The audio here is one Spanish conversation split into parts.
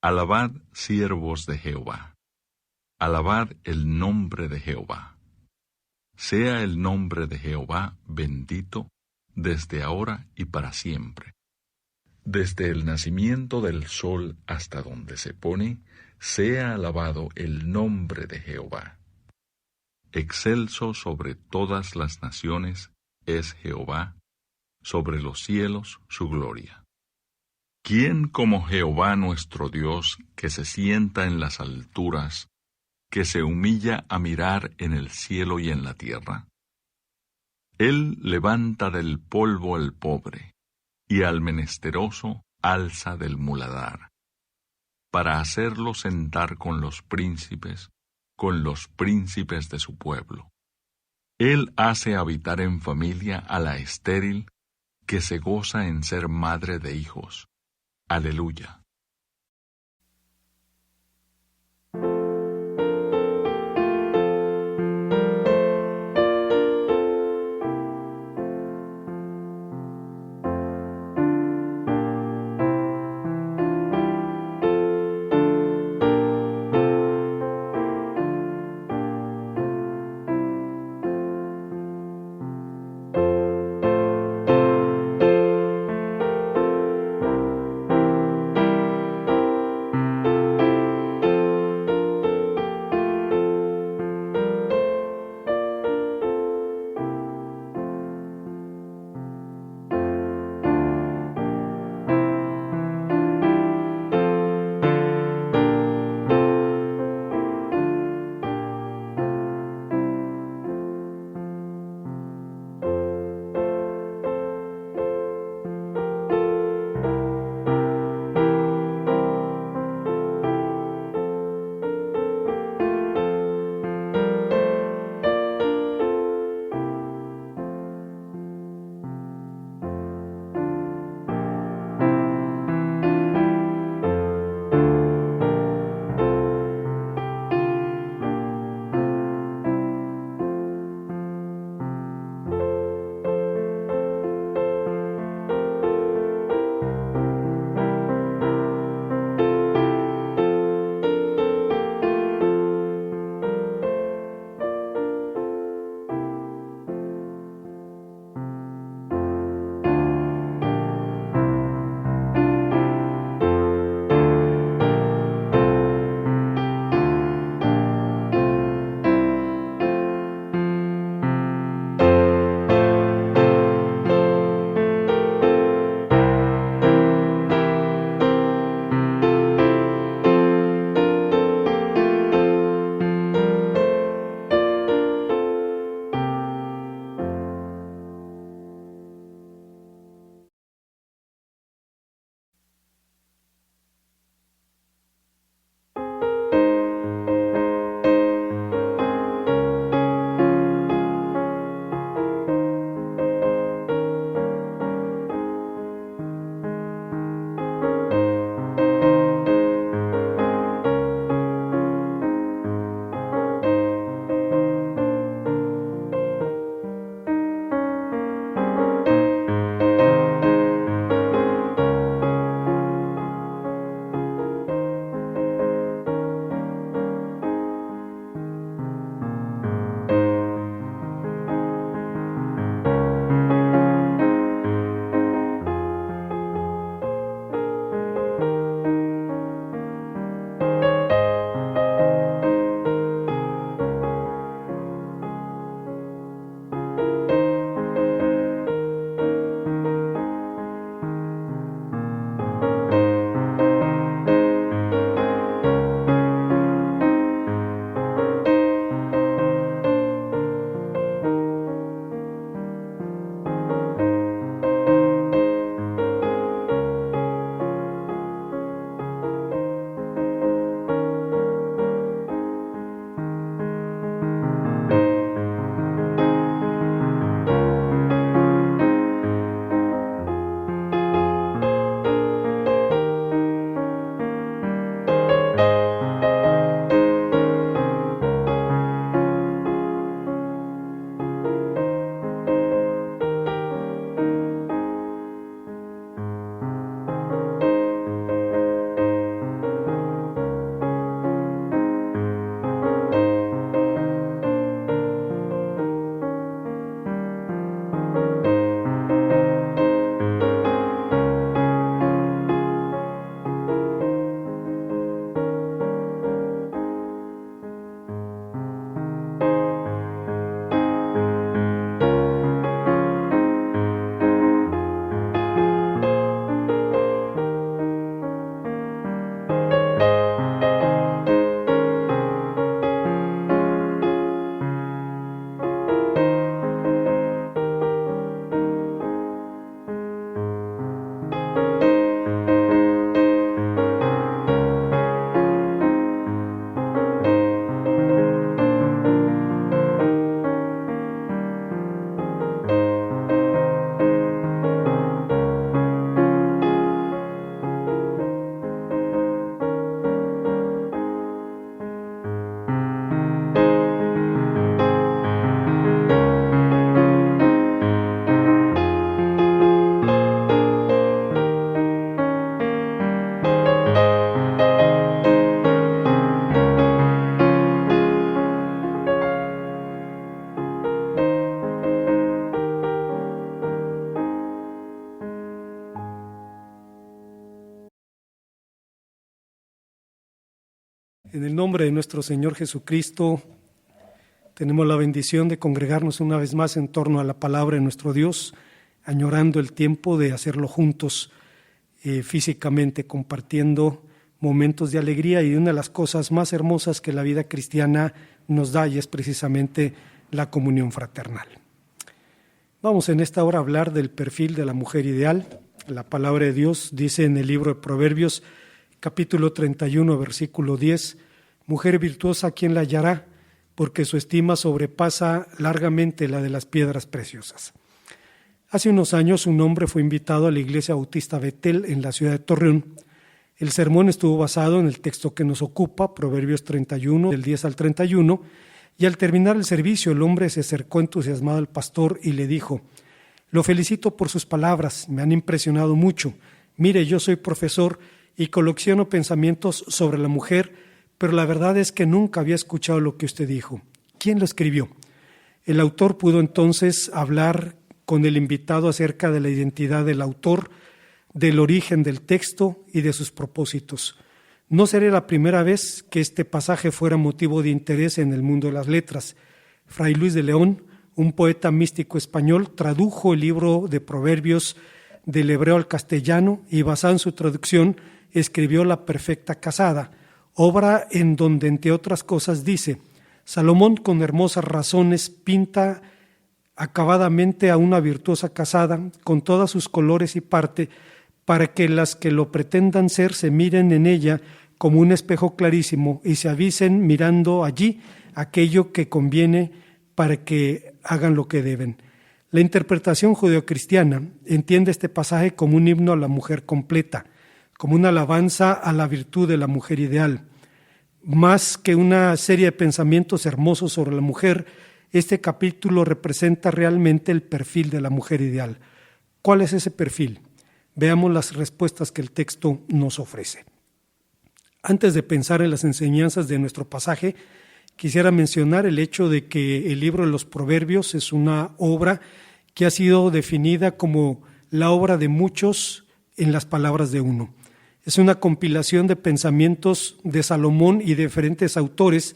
Alabad, siervos de Jehová. Alabad el nombre de Jehová. Sea el nombre de Jehová bendito desde ahora y para siempre. Desde el nacimiento del sol hasta donde se pone, sea alabado el nombre de Jehová. Excelso sobre todas las naciones es Jehová, sobre los cielos su gloria. ¿Quién como Jehová nuestro Dios, que se sienta en las alturas, que se humilla a mirar en el cielo y en la tierra? Él levanta del polvo al pobre, y al menesteroso alza del muladar, para hacerlo sentar con los príncipes de su pueblo. Él hace habitar en familia a la estéril, que se goza en ser madre de hijos. Aleluya. En el nombre de nuestro Señor Jesucristo, tenemos la bendición de congregarnos una vez más en torno a la palabra de nuestro Dios, añorando el tiempo de hacerlo juntos, físicamente, compartiendo momentos de alegría, y una de las cosas más hermosas que la vida cristiana nos da, y es precisamente la comunión fraternal. Vamos en esta hora a hablar del perfil de la mujer ideal. La palabra de Dios dice en el libro de Proverbios, capítulo 31, versículo 10, mujer virtuosa, ¿quién la hallará? Porque su estima sobrepasa largamente la de las piedras preciosas. Hace unos años un hombre fue invitado a la iglesia bautista Betel en la ciudad de Torreón. El sermón estuvo basado en el texto que nos ocupa, Proverbios 31, del 10 al 31, y al terminar el servicio el hombre se acercó entusiasmado al pastor y le dijo: lo felicito por sus palabras, me han impresionado mucho. Mire, yo soy profesor y colecciono pensamientos sobre la mujer, pero la verdad es que nunca había escuchado lo que usted dijo. ¿Quién lo escribió? El autor pudo entonces hablar con el invitado acerca de la identidad del autor, del origen del texto y de sus propósitos. No sería la primera vez que este pasaje fuera motivo de interés en el mundo de las letras. Fray Luis de León, un poeta místico español, tradujo el libro de Proverbios del hebreo al castellano y, basado en su traducción, escribió La Perfecta Casada, obra en donde, entre otras cosas, dice: Salomón con hermosas razones pinta acabadamente a una virtuosa casada con todos sus colores y parte, para que las que lo pretendan ser se miren en ella como un espejo clarísimo y se avisen mirando allí aquello que conviene para que hagan lo que deben. La interpretación judeocristiana entiende este pasaje como un himno a la mujer completa, como una alabanza a la virtud de la mujer ideal. Más que una serie de pensamientos hermosos sobre la mujer, este capítulo representa realmente el perfil de la mujer ideal. ¿Cuál es ese perfil? Veamos las respuestas que el texto nos ofrece. Antes de pensar en las enseñanzas de nuestro pasaje, quisiera mencionar el hecho de que el libro de los Proverbios es una obra que ha sido definida como la obra de muchos en las palabras de uno. Es una compilación de pensamientos de Salomón y de diferentes autores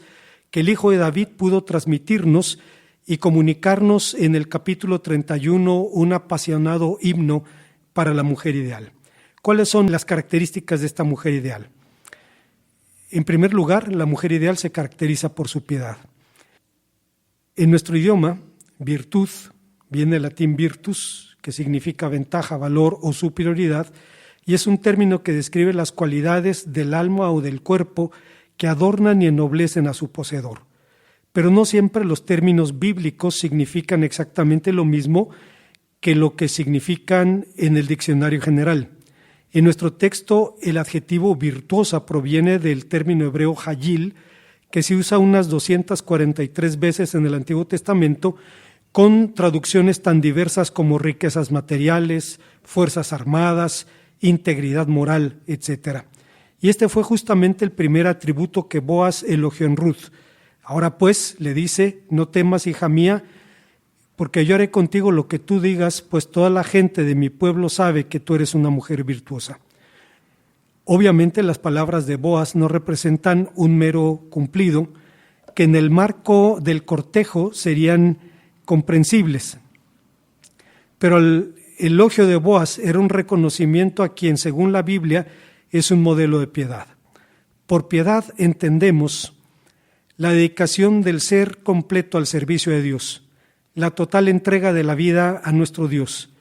que el hijo de David pudo transmitirnos y comunicarnos en el capítulo 31, un apasionado himno para la mujer ideal. ¿Cuáles son las características de esta mujer ideal? En primer lugar, la mujer ideal se caracteriza por su piedad. En nuestro idioma, virtud viene del latín virtus, que significa ventaja, valor o superioridad, y es un término que describe las cualidades del alma o del cuerpo que adornan y ennoblecen a su poseedor. Pero no siempre los términos bíblicos significan exactamente lo mismo que lo que significan en el diccionario general. En nuestro texto, el adjetivo virtuosa proviene del término hebreo hayil, que se usa unas 243 veces en el Antiguo Testamento, con traducciones tan diversas como riquezas materiales, fuerzas armadas, integridad moral, etc. Y este fue justamente el primer atributo que Boaz elogió en Ruth. Ahora pues, le dice: no temas, hija mía, porque yo haré contigo lo que tú digas, pues toda la gente de mi pueblo sabe que tú eres una mujer virtuosa. Obviamente las palabras de Boaz no representan un mero cumplido, que en el marco del cortejo serían comprensibles. Pero el elogio de Boaz era un reconocimiento a quien, según la Biblia, es un modelo de piedad. Por piedad entendemos la dedicación del ser completo al servicio de Dios, la total entrega de la vida a nuestro Dios.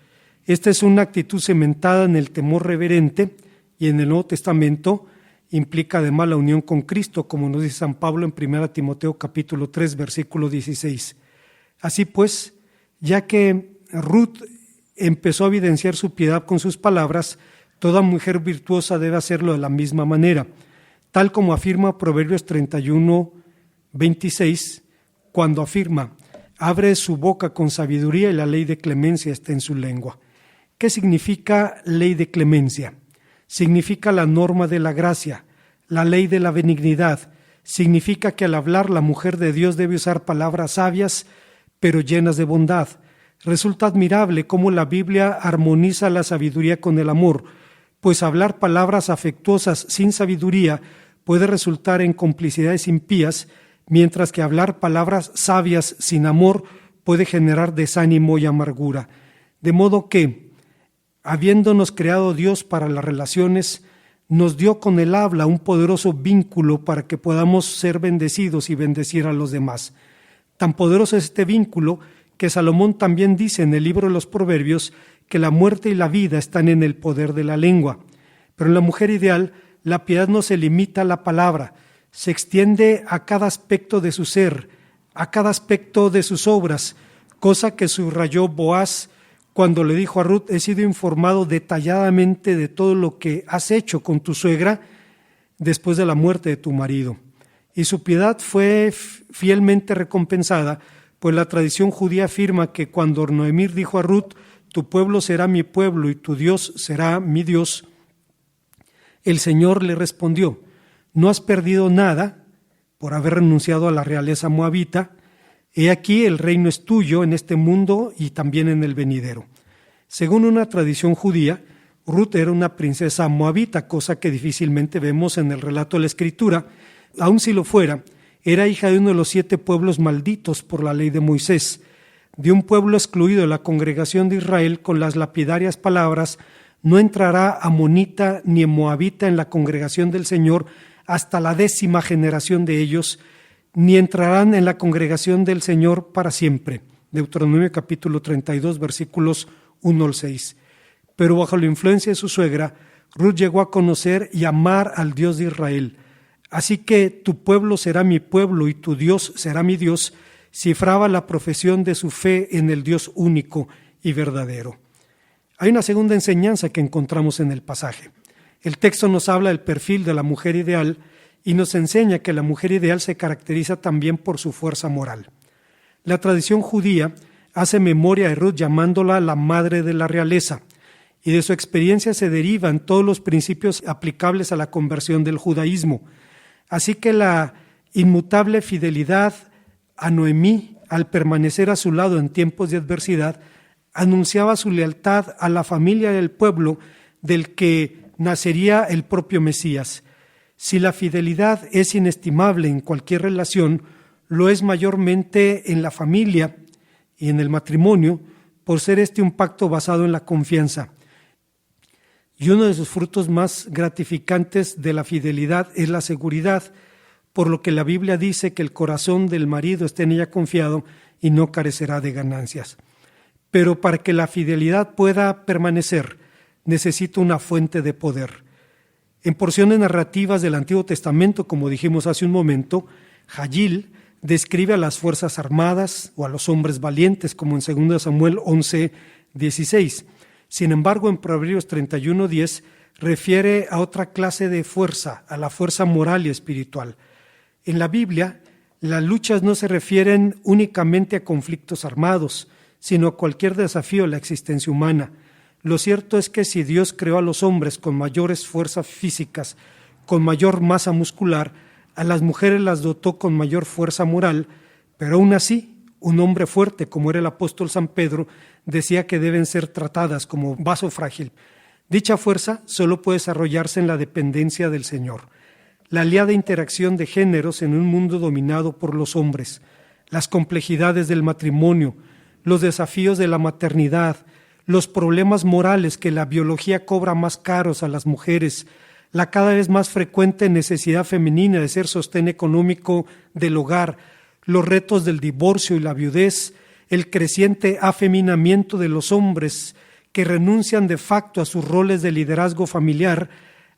Esta es una actitud cimentada en el temor reverente y en el Nuevo Testamento implica además la unión con Cristo, como nos dice San Pablo en 1 Timoteo capítulo 3, versículo 16. Así pues, ya que Ruth empezó a evidenciar su piedad con sus palabras, toda mujer virtuosa debe hacerlo de la misma manera, tal como afirma Proverbios 31, 26, cuando afirma: abre su boca con sabiduría y la ley de clemencia está en su lengua. ¿Qué significa ley de clemencia? Significa la norma de la gracia, la ley de la benignidad. Significa que al hablar la mujer de Dios debe usar palabras sabias, pero llenas de bondad. Resulta admirable cómo la Biblia armoniza la sabiduría con el amor, pues hablar palabras afectuosas sin sabiduría puede resultar en complicidades impías, mientras que hablar palabras sabias sin amor puede generar desánimo y amargura. De modo que, habiéndonos creado Dios para las relaciones, nos dio con el habla un poderoso vínculo para que podamos ser bendecidos y bendecir a los demás. Tan poderoso es este vínculo que Salomón también dice en el libro de los Proverbios que la muerte y la vida están en el poder de la lengua. Pero en la mujer ideal, la piedad no se limita a la palabra, se extiende a cada aspecto de su ser, a cada aspecto de sus obras, cosa que subrayó Boaz cuando le dijo a Ruth: he sido informado detalladamente de todo lo que has hecho con tu suegra después de la muerte de tu marido. Y su piedad fue fielmente recompensada, pues la tradición judía afirma que cuando Noemí dijo a Ruth: tu pueblo será mi pueblo y tu Dios será mi Dios, el Señor le respondió: no has perdido nada por haber renunciado a la realeza moabita. He aquí, el reino es tuyo en este mundo y también en el venidero. Según una tradición judía, Ruth era una princesa moabita, cosa que difícilmente vemos en el relato de la Escritura. Aun si lo fuera, era hija de uno de los 7 pueblos malditos por la ley de Moisés, de un pueblo excluido de la congregación de Israel con las lapidarias palabras: no entrará amonita ni moabita en la congregación del Señor hasta la 10ª generación de ellos, ni entrarán en la congregación del Señor para siempre. Deuteronomio capítulo 32, versículos 1 al 6. Pero bajo la influencia de su suegra, Ruth llegó a conocer y amar al Dios de Israel. Así que tu pueblo será mi pueblo y tu Dios será mi Dios, cifraba la profesión de su fe en el Dios único y verdadero. Hay una segunda enseñanza que encontramos en el pasaje. El texto nos habla del perfil de la mujer ideal y nos enseña que la mujer ideal se caracteriza también por su fuerza moral. La tradición judía hace memoria de Ruth llamándola la madre de la realeza, y de su experiencia se derivan todos los principios aplicables a la conversión del judaísmo. Así que la inmutable fidelidad a Noemí, al permanecer a su lado en tiempos de adversidad, anunciaba su lealtad a la familia del pueblo del que nacería el propio Mesías. Si la fidelidad es inestimable en cualquier relación, lo es mayormente en la familia y en el matrimonio, por ser este un pacto basado en la confianza. Y uno de sus frutos más gratificantes de la fidelidad es la seguridad, por lo que la Biblia dice que el corazón del marido está en ella confiado y no carecerá de ganancias. Pero para que la fidelidad pueda permanecer, necesita una fuente de poder. En porciones narrativas del Antiguo Testamento, como dijimos hace un momento, Jayil describe a las fuerzas armadas o a los hombres valientes, como en 2 Samuel 11:16. Sin embargo, en Proverbios 31:10 refiere a otra clase de fuerza, a la fuerza moral y espiritual. En la Biblia, las luchas no se refieren únicamente a conflictos armados, sino a cualquier desafío a la existencia humana. Lo cierto es que si Dios creó a los hombres con mayores fuerzas físicas, con mayor masa muscular, a las mujeres las dotó con mayor fuerza moral, pero aún así, un hombre fuerte como era el apóstol San Pedro decía que deben ser tratadas como vaso frágil. Dicha fuerza solo puede desarrollarse en la dependencia del Señor. La aliada interacción de géneros en un mundo dominado por los hombres, las complejidades del matrimonio, los desafíos de la maternidad, los problemas morales que la biología cobra más caros a las mujeres, la cada vez más frecuente necesidad femenina de ser sostén económico del hogar, los retos del divorcio y la viudez, el creciente afeminamiento de los hombres que renuncian de facto a sus roles de liderazgo familiar,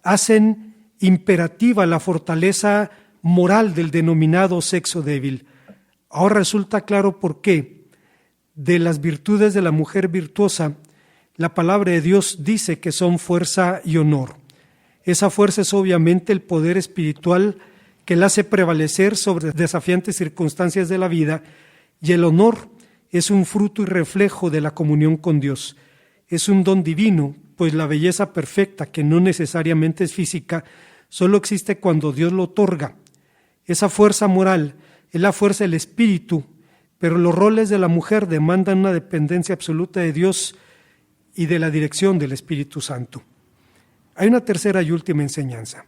hacen imperativa la fortaleza moral del denominado sexo débil. Ahora resulta claro por qué. De las virtudes de la mujer virtuosa, la palabra de Dios dice que son fuerza y honor. Esa fuerza es obviamente el poder espiritual que la hace prevalecer sobre desafiantes circunstancias de la vida, y el honor es un fruto y reflejo de la comunión con Dios. Es un don divino, pues la belleza perfecta, que no necesariamente es física, solo existe cuando Dios lo otorga. Esa fuerza moral es la fuerza del espíritu, pero los roles de la mujer demandan una dependencia absoluta de Dios y de la dirección del Espíritu Santo. Hay una tercera y última enseñanza.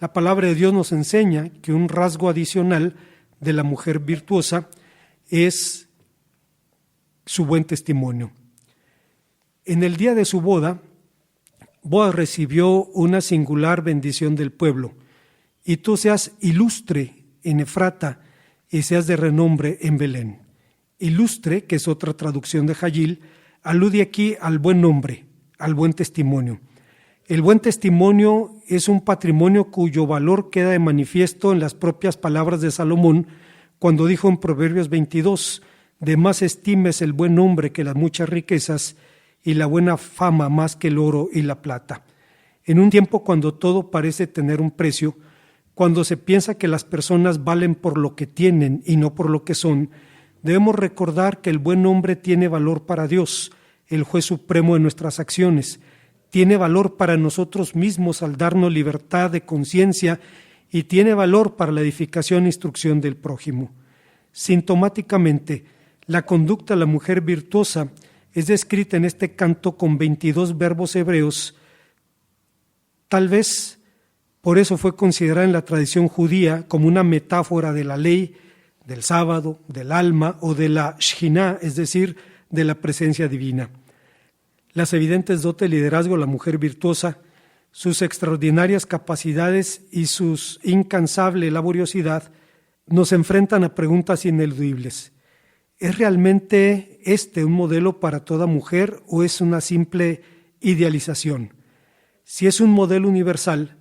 La palabra de Dios nos enseña que un rasgo adicional de la mujer virtuosa es su buen testimonio. En el día de su boda, Boaz recibió una singular bendición del pueblo. Y tú seas ilustre en Efrata y seas de renombre en Belén. Ilustre, que es otra traducción de Jayil, alude aquí al buen nombre, al buen testimonio. El buen testimonio es un patrimonio cuyo valor queda de manifiesto en las propias palabras de Salomón cuando dijo en Proverbios 22, de más estimes el buen nombre que las muchas riquezas y la buena fama más que el oro y la plata. En un tiempo cuando todo parece tener un precio, cuando se piensa que las personas valen por lo que tienen y no por lo que son, debemos recordar que el buen nombre tiene valor para Dios, el juez supremo de nuestras acciones. Tiene valor para nosotros mismos al darnos libertad de conciencia y tiene valor para la edificación e instrucción del prójimo. Sintomáticamente, la conducta de la mujer virtuosa es descrita en este canto con 22 verbos hebreos. Tal vez por eso fue considerada en la tradición judía como una metáfora de la ley, del sábado, del alma o de la Shekhinah, es decir, de la presencia divina. Las evidentes dotes de liderazgo de la mujer virtuosa, sus extraordinarias capacidades y su incansable laboriosidad nos enfrentan a preguntas ineludibles. ¿Es realmente un modelo para toda mujer o es una simple idealización? Si es un modelo universal,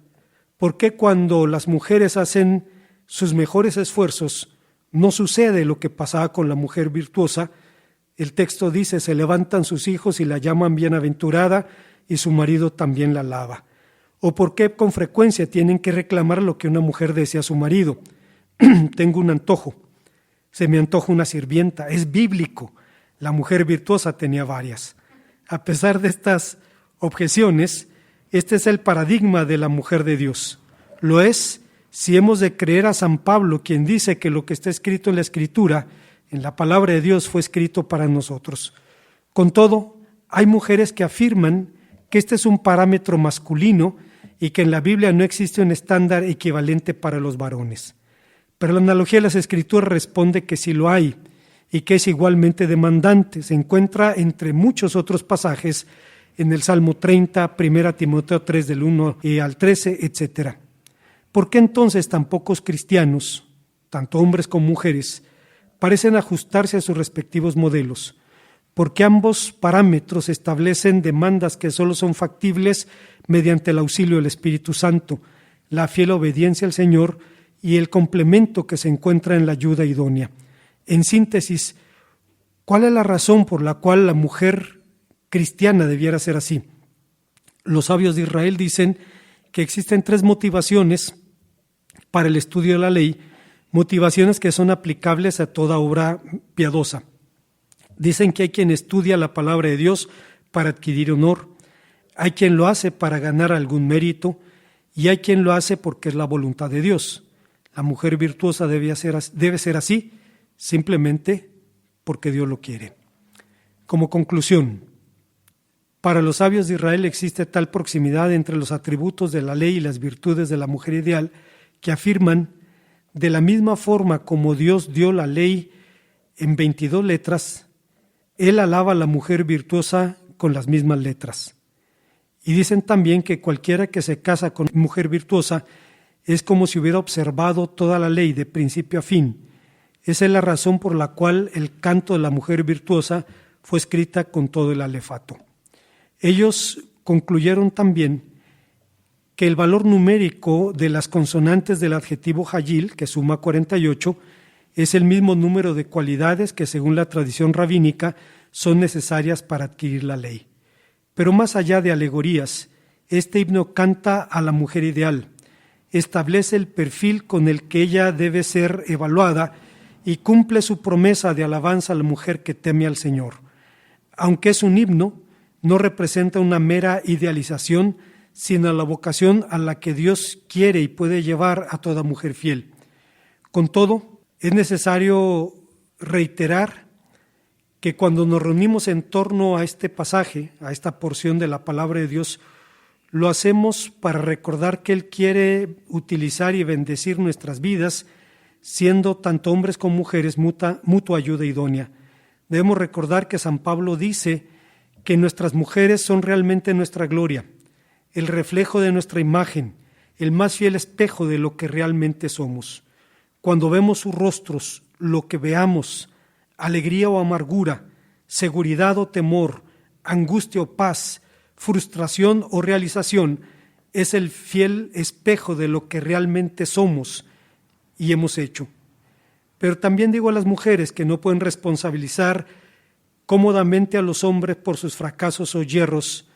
¿por qué cuando las mujeres hacen sus mejores esfuerzos no sucede lo que pasaba con la mujer virtuosa? El texto dice, se levantan sus hijos y la llaman bienaventurada y su marido también la alaba. ¿O por qué con frecuencia tienen que reclamar lo que una mujer desea a su marido? Tengo un antojo, se me antoja una sirvienta, es bíblico. La mujer virtuosa tenía varias. A pesar de estas objeciones, este es el paradigma de la mujer de Dios. Lo es si hemos de creer a San Pablo, quien dice que lo que está escrito en la Escritura, en la palabra de Dios, fue escrito para nosotros. Con todo, hay mujeres que afirman que este es un parámetro masculino y que en la Biblia no existe un estándar equivalente para los varones. Pero la analogía de las Escrituras responde que sí lo hay y que es igualmente demandante. Se encuentra entre muchos otros pasajes en el Salmo 30, 1 Timoteo 3 del 1 al 13, etc. ¿Por qué entonces tan pocos cristianos, tanto hombres como mujeres, parecen ajustarse a sus respectivos modelos? Porque ambos parámetros establecen demandas que solo son factibles mediante el auxilio del Espíritu Santo, la fiel obediencia al Señor y el complemento que se encuentra en la ayuda idónea. En síntesis, ¿cuál es la razón por la cual la mujer cristiana debiera ser así? Los sabios de Israel dicen que existen 3 motivaciones para el estudio de la ley, motivaciones que son aplicables a toda obra piadosa. Dicen que hay quien estudia la palabra de Dios para adquirir honor, hay quien lo hace para ganar algún mérito y hay quien lo hace porque es la voluntad de Dios. La mujer virtuosa debe ser así, simplemente porque Dios lo quiere. Como conclusión, para los sabios de Israel existe tal proximidad entre los atributos de la ley y las virtudes de la mujer ideal que afirman, de la misma forma como Dios dio la ley en 22 letras, Él alaba a la mujer virtuosa con las mismas letras. Y dicen también que cualquiera que se casa con mujer virtuosa es como si hubiera observado toda la ley de principio a fin. Esa es la razón por la cual el canto de la mujer virtuosa fue escrita con todo el alefato. Ellos concluyeron también que el valor numérico de las consonantes del adjetivo Jayil, que suma 48, es el mismo número de cualidades que, según la tradición rabínica, son necesarias para adquirir la ley. Pero más allá de alegorías, este himno canta a la mujer ideal, establece el perfil con el que ella debe ser evaluada y cumple su promesa de alabanza a la mujer que teme al Señor. Aunque es un himno, no representa una mera idealización, sino la vocación a la que Dios quiere y puede llevar a toda mujer fiel. Con todo, es necesario reiterar que cuando nos reunimos en torno a este pasaje, a esta porción de la palabra de Dios, lo hacemos para recordar que Él quiere utilizar y bendecir nuestras vidas, siendo tanto hombres como mujeres mutua ayuda idónea. Debemos recordar que San Pablo dice que nuestras mujeres son realmente nuestra gloria, el reflejo de nuestra imagen, el más fiel espejo de lo que realmente somos. Cuando vemos sus rostros, lo que veamos, alegría o amargura, seguridad o temor, angustia o paz, frustración o realización, es el fiel espejo de lo que realmente somos y hemos hecho. Pero también digo a las mujeres que no pueden responsabilizar cómodamente a los hombres por sus fracasos o yerros,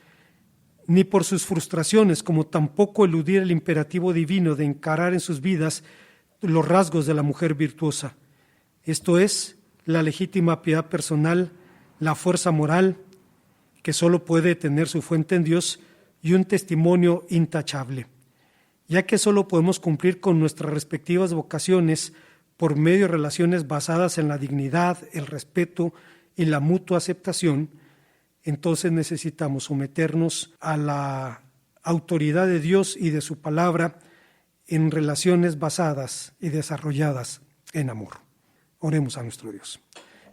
ni por sus frustraciones, como tampoco eludir el imperativo divino de encarar en sus vidas los rasgos de la mujer virtuosa. Esto es, la legítima piedad personal, la fuerza moral, que solo puede tener su fuente en Dios, y un testimonio intachable, ya que solo podemos cumplir con nuestras respectivas vocaciones por medio de relaciones basadas en la dignidad, el respeto y la mutua aceptación. Entonces necesitamos someternos a la autoridad de Dios y de su palabra en relaciones basadas y desarrolladas en amor. Oremos a nuestro Dios.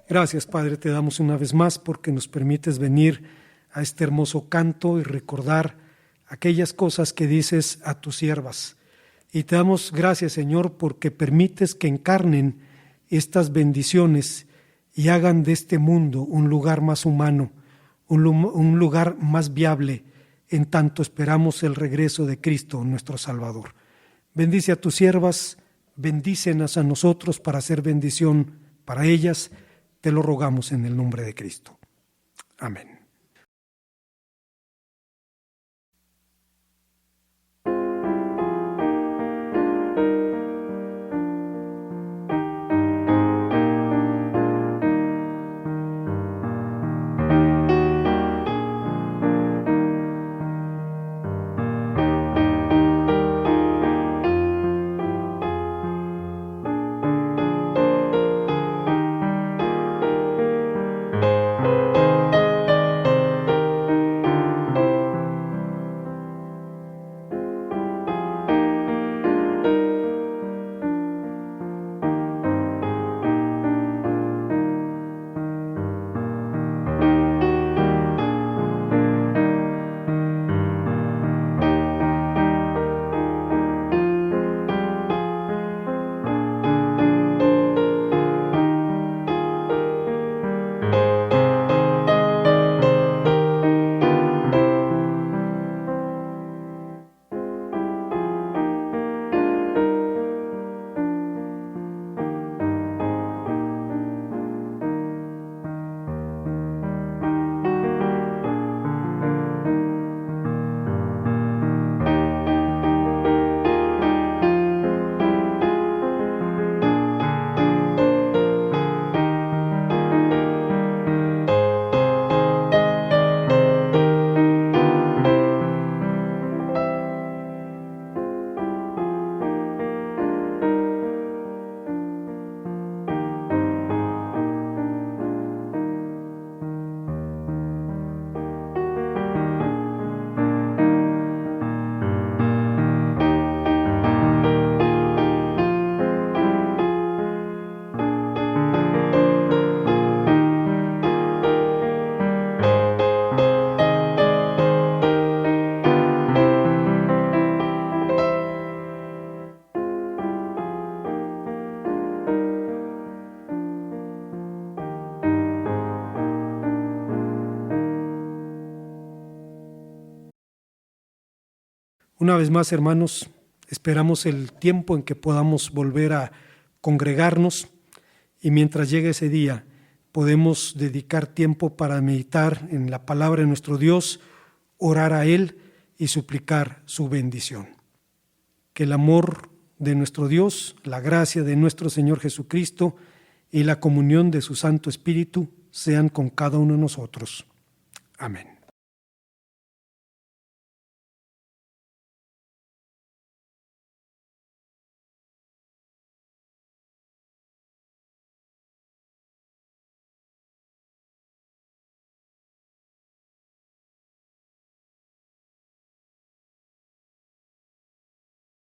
Gracias, Padre, te damos una vez más porque nos permites venir a este hermoso canto y recordar aquellas cosas que dices a tus siervas. Y te damos gracias, Señor, porque permites que encarnen estas bendiciones y hagan de este mundo un lugar más humano, un lugar más viable, en tanto esperamos el regreso de Cristo, nuestro Salvador. Bendice a tus siervas, bendícenos a nosotros para hacer bendición para ellas. Te lo rogamos en el nombre de Cristo. Amén. Una vez más, hermanos, esperamos el tiempo en que podamos volver a congregarnos y mientras llegue ese día podemos dedicar tiempo para meditar en la palabra de nuestro Dios, orar a Él y suplicar su bendición. Que el amor de nuestro Dios, la gracia de nuestro Señor Jesucristo y la comunión de su Santo Espíritu sean con cada uno de nosotros. Amén.